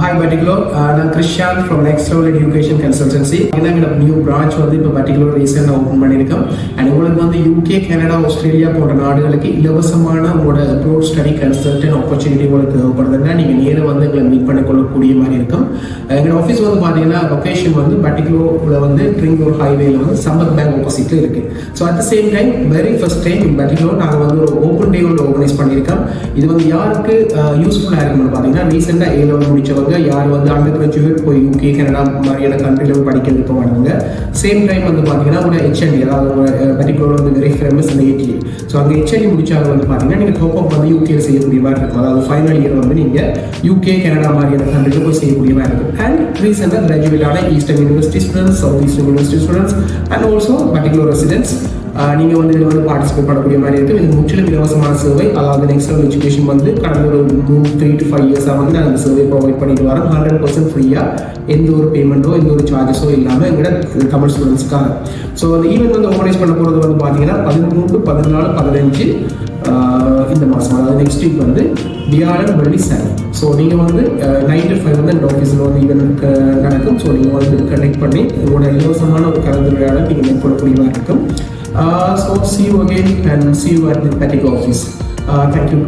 Hi Particular, I'm Krishan from Next Level Education Consultancy. எங்களோட new branch வந்து இப்போ particular ரீசெண்டாக ஓப்பன் பண்ணியிருக்கோம். அண்ட் உங்களுக்கு வந்து யூகே, கனடா, ஆஸ்திரேலியா போன்ற நாடுகளுக்கு இலவசமான உங்களோட அப்ரோட் ஸ்டடி கன்சல்டன்ட் ஆப்பர்ச்சுனிட்டி உங்களுக்கு தேவைப்படுதுன்னா நீங்கள் நேராக வந்து எங்களை மீட் பண்ணிக்கொள்ளக்கூடிய மாதிரி இருக்கும். எங்களோட ஆஃபீஸ் வந்து பார்த்தீங்கன்னா லொக்கேஷன் வந்து பர்டிகுலரில் வந்து ட்ரிங்கூர் ஹைவேல வந்து சம்பத் பேங்க் ஆப்போசிட்டில் இருக்குது. So at the same time very first time in particular நாங்கள் வந்து ஒரு ஓப்பன் டே ஒன்று ஆர்கனைஸ் பண்ணியிருக்கோம். இது வந்து யாருக்கு யூஸ்ஃபுல்லாக இருக்குன்னு பார்த்தீங்கன்னா ரீசெண்டாக A level முடிச்சவங்க யார் வந்து அண்டர் கிராஜுவேட் போய் யூகே, கனடா மாதிரியான கண்ட்ரியில் படிக்க விருப்பப்படுவாங்க. சேம் டைம் வந்து பார்த்தீங்கன்னா ஒரு HND, அதாவது பர்டிகுலர் வந்து வெரி ஃபேமஸ் இந்த ATA. ஸோ அங்கே HND முடிச்சாங்க வந்து பார்த்தீங்கன்னா நீங்கள் டாப் அப் வந்து யூகே செய்யக்கூடிய மாதிரி இருக்கும். அதாவது ஃபைனல் இயர் வந்து நீங்கள் யூகே, கனடா மாதிரியான கண்ட்ரியில் போய் செய்யக்கூடிய மாதிரி இருக்கும். அண்ட் ரீசெண்டாக கிராஜுவேட்டான eastern university students, south eastern university students and also particular residents நீங்கள் வந்து இதில் வந்து பார்ட்டிசிபேட் பண்ணக்கூடிய மாதிரி இருக்குது. இது முற்றிலும் இலவசமான சேவை. அதாவது நெக்ஸ்ட் லெவல் எஜுகேஷன் வந்து கடந்த ஒரு 3 to 5 இயர்ஸாக வந்து நாங்கள் இந்த சேவை ப்ரொவைட் பண்ணிட்டு வரோம். 100% ஃப்ரீயாக, எந்த ஒரு பேமெண்ட்டோ எந்த ஒரு சார்ஜஸோ இல்லாமல் எங்களோட தமிழ் ஸ்டூடெண்ட்ஸ்க்காக. ஸோ அந்த ஈவெண்ட் வந்து ஆர்கனைஸ் பண்ண போகிறது வந்து பார்த்தீங்கன்னா 13, 14, 15 இந்த மாதம், அதாவது நெக்ஸ்ட் வீக் வந்து வியாழன், வெள்ளி, சனி. ஸோ நீங்கள் வந்து 9 to 5 வந்து இந்த ஆஃபீஸில் வந்து ஈவெண்ட் நடக்கும். ஸோ நீங்கள் வந்து கனெக்ட் பண்ணி உங்களோட இலவசமான ஒரு கலந்துரையாடல் நீங்கள் மேற்கொள்ளக்கூடிய மாதிரி இருக்கும். So see you again and see you at the Petico office. Thank you.